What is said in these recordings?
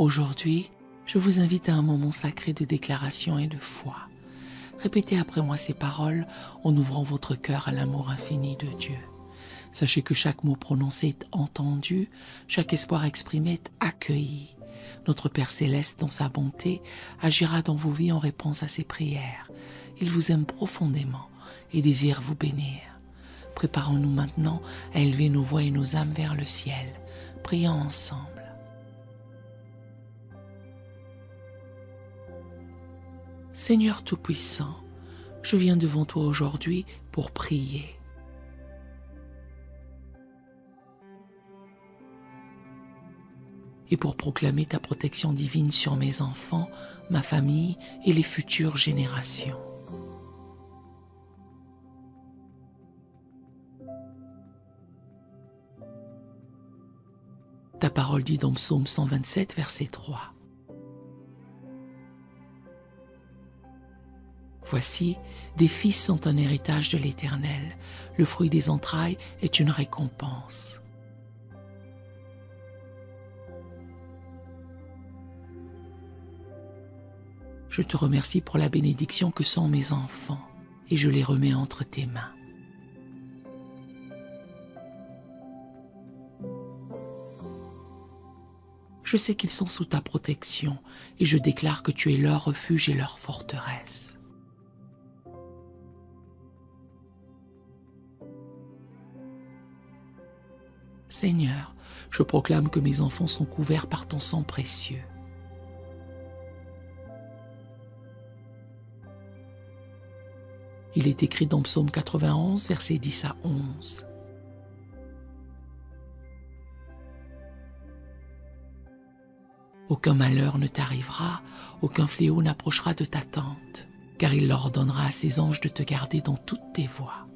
Aujourd'hui, je vous invite à un moment sacré de déclaration et de foi. Répétez après moi ces paroles en ouvrant votre cœur à l'amour infini de Dieu. Sachez que chaque mot prononcé est entendu, chaque espoir exprimé est accueilli. Notre Père Céleste, dans sa bonté, agira dans vos vies en réponse à ses prières. Il vous aime profondément et désire vous bénir. Préparons-nous maintenant à élever nos voix et nos âmes vers le ciel. Prions ensemble. Seigneur Tout-Puissant, je viens devant toi aujourd'hui pour prier. Et pour proclamer ta protection divine sur mes enfants, ma famille et les futures générations. Ta parole dit dans Psaume 127, verset 3. Voici, des fils sont un héritage de l'Éternel, le fruit des entrailles est une récompense. Je te remercie pour la bénédiction que sont mes enfants et je les remets entre tes mains. Je sais qu'ils sont sous ta protection et je déclare que tu es leur refuge et leur forteresse. Seigneur, je proclame que mes enfants sont couverts par ton sang précieux. Il est écrit dans Psaume 91, versets 10 à 11. Aucun malheur ne t'arrivera, aucun fléau n'approchera de ta tente, car il leur ordonnera à ses anges de te garder dans toutes tes voies.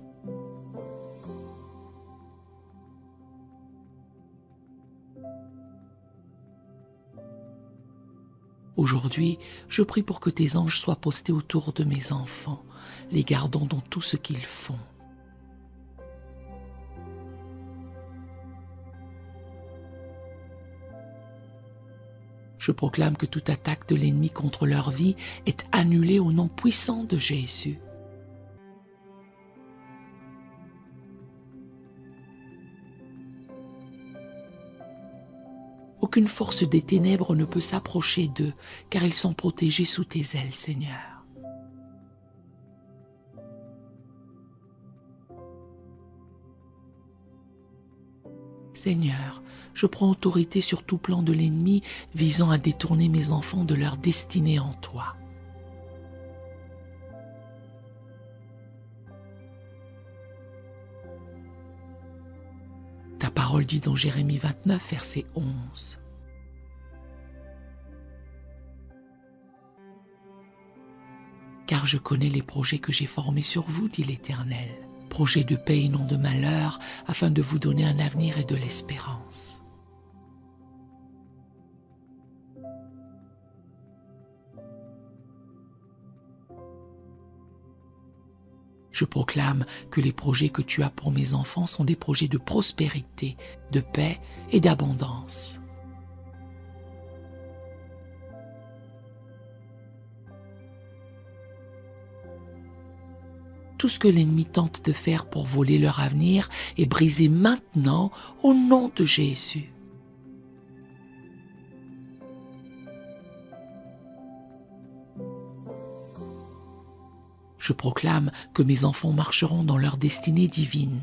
Aujourd'hui, je prie pour que tes anges soient postés autour de mes enfants, les gardant dans tout ce qu'ils font. Je proclame que toute attaque de l'ennemi contre leur vie est annulée au nom puissant de Jésus. Aucune force des ténèbres ne peut s'approcher d'eux, car ils sont protégés sous tes ailes, Seigneur. Seigneur, je prends autorité sur tout plan de l'ennemi visant à détourner mes enfants de leur destinée en toi. Ta parole dit dans Jérémie 29, verset 11. Car je connais les projets que j'ai formés sur vous, dit l'Éternel, projets de paix et non de malheur, afin de vous donner un avenir et de l'espérance. Je proclame que les projets que tu as pour mes enfants sont des projets de prospérité, de paix et d'abondance. Tout ce que l'ennemi tente de faire pour voler leur avenir est brisé maintenant au nom de Jésus. Je proclame que mes enfants marcheront dans leur destinée divine.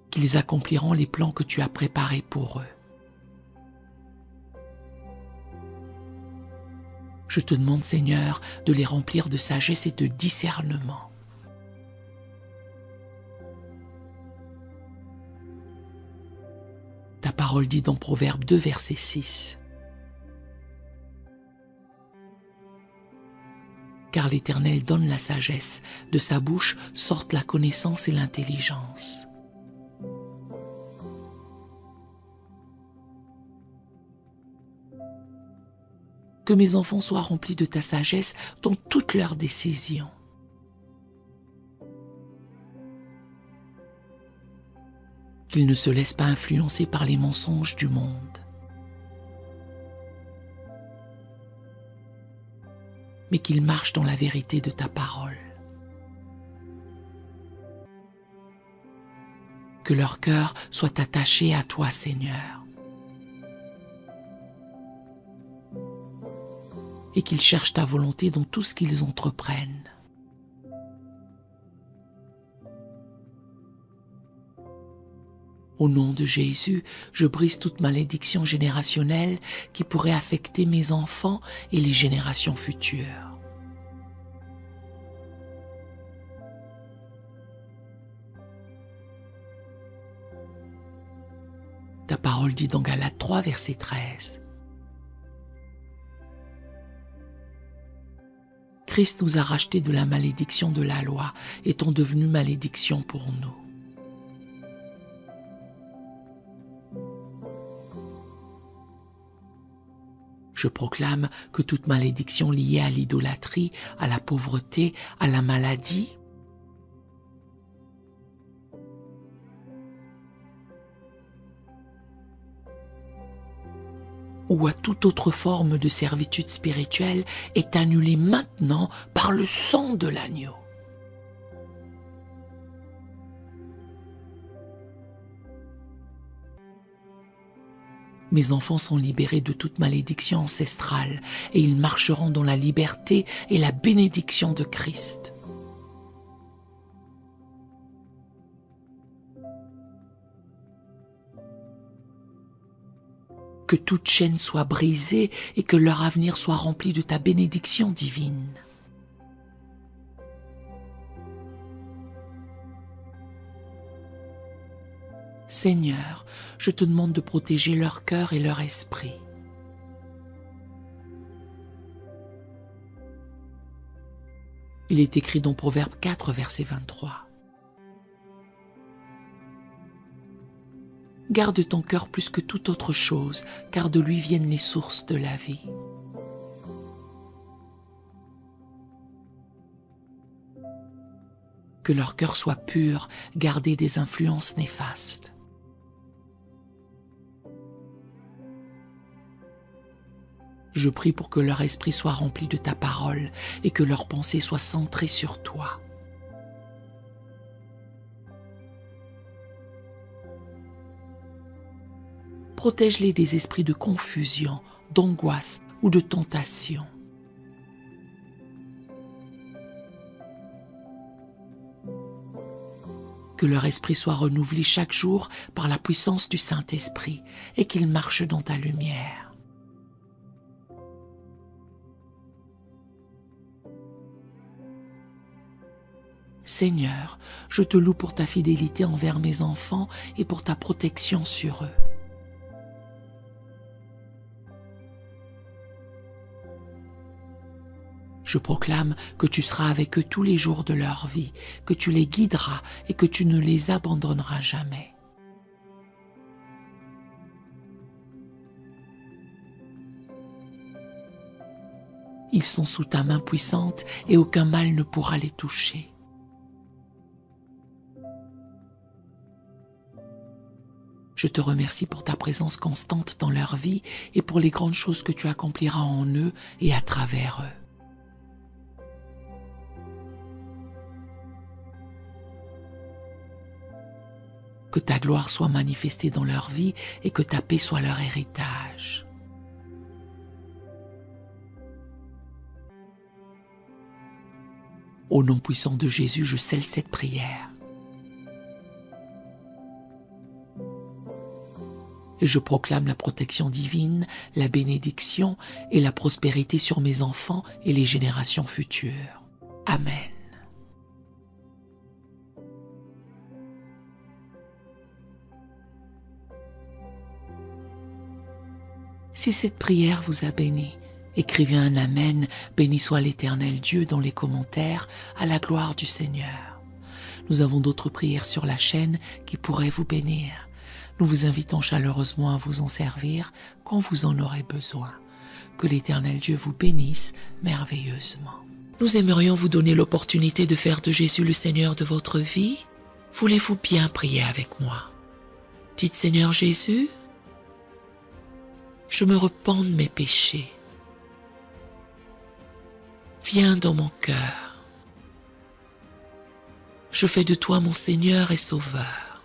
Qu'ils accompliront les plans que tu as préparés pour eux. Je te demande, Seigneur, de les remplir de sagesse et de discernement. Ta parole dit dans Proverbe 2, verset 6. Car l'Éternel donne la sagesse, de sa bouche sortent la connaissance et l'intelligence. Que mes enfants soient remplis de ta sagesse dans toutes leurs décisions. qu'il ne se laisse pas influencer par les mensonges du monde, mais qu'il marche dans la vérité de ta parole. Que leur cœur soit attaché à toi, Seigneur, et qu'ils cherchent ta volonté dans tout ce qu'ils entreprennent. Au nom de Jésus, je brise toute malédiction générationnelle qui pourrait affecter mes enfants et les générations futures. Ta parole dit dans Galates 3, verset 13. Christ nous a rachetés de la malédiction de la loi, étant devenu malédiction pour nous. Je proclame que toute malédiction liée à l'idolâtrie, à la pauvreté, à la maladie, ou à toute autre forme de servitude spirituelle est annulée maintenant par le sang de l'agneau. Mes enfants sont libérés de toute malédiction ancestrale et ils marcheront dans la liberté et la bénédiction de Christ. Que toute chaîne soit brisée et que leur avenir soit rempli de ta bénédiction divine. Seigneur, je te demande de protéger leur cœur et leur esprit. Il est écrit dans Proverbe 4, verset 23. Garde ton cœur plus que toute autre chose, car de lui viennent les sources de la vie. Que leur cœur soit pur, gardé des influences néfastes. Je prie pour que leur esprit soit rempli de ta parole et que leurs pensées soient centrées sur toi. Protège-les des esprits de confusion, d'angoisse ou de tentation. Que leur esprit soit renouvelé chaque jour par la puissance du Saint-Esprit et qu'ils marchent dans ta lumière. Seigneur, je te loue pour ta fidélité envers mes enfants et pour ta protection sur eux. Je proclame que tu seras avec eux tous les jours de leur vie, que tu les guideras et que tu ne les abandonneras jamais. Ils sont sous ta main puissante et aucun mal ne pourra les toucher. Je te remercie pour ta présence constante dans leur vie et pour les grandes choses que tu accompliras en eux et à travers eux. Que ta gloire soit manifestée dans leur vie et que ta paix soit leur héritage. Au nom puissant de Jésus, je scelle cette prière. Et je proclame la protection divine, la bénédiction et la prospérité sur mes enfants et les générations futures. Amen. Si cette prière vous a béni, écrivez un Amen, béni soit l'Éternel Dieu dans les commentaires, à la gloire du Seigneur. Nous avons d'autres prières sur la chaîne qui pourraient vous bénir. Nous vous invitons chaleureusement à vous en servir quand vous en aurez besoin. Que l'Éternel Dieu vous bénisse merveilleusement. Nous aimerions vous donner l'opportunité de faire de Jésus le Seigneur de votre vie. Voulez-vous bien prier avec moi? Dites Seigneur Jésus, je me repens de mes péchés. Viens dans mon cœur. Je fais de toi mon Seigneur et Sauveur.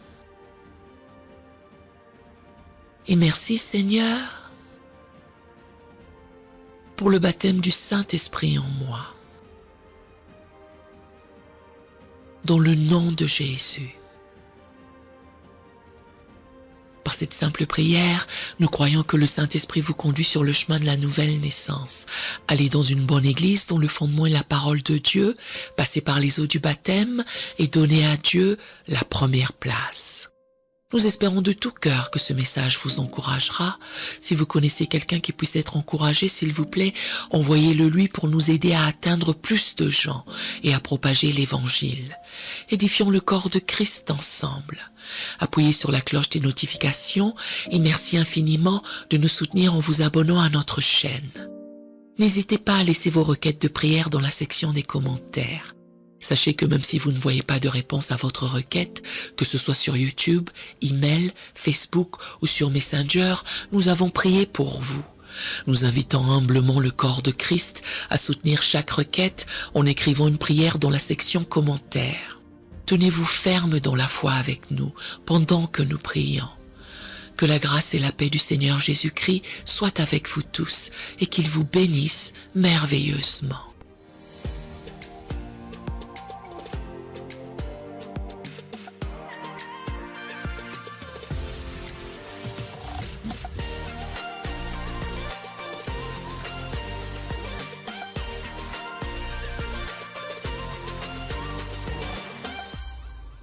Et merci Seigneur pour le baptême du Saint-Esprit en moi. Dans le nom de Jésus. Par cette simple prière, nous croyons que le Saint-Esprit vous conduit sur le chemin de la nouvelle naissance. Allez dans une bonne église dont le fondement est la parole de Dieu, passez par les eaux du baptême et donnez à Dieu la première place. Nous espérons de tout cœur que ce message vous encouragera. Si vous connaissez quelqu'un qui puisse être encouragé, s'il vous plaît, envoyez-le lui pour nous aider à atteindre plus de gens et à propager l'Évangile. Édifions le corps de Christ ensemble. Appuyez sur la cloche des notifications et merci infiniment de nous soutenir en vous abonnant à notre chaîne. N'hésitez pas à laisser vos requêtes de prière dans la section des commentaires. Sachez que même si vous ne voyez pas de réponse à votre requête, que ce soit sur YouTube, email, Facebook ou sur Messenger, nous avons prié pour vous. Nous invitons humblement le corps de Christ à soutenir chaque requête en écrivant une prière dans la section commentaires. Tenez-vous ferme dans la foi avec nous pendant que nous prions. Que la grâce et la paix du Seigneur Jésus-Christ soient avec vous tous et qu'il vous bénisse merveilleusement.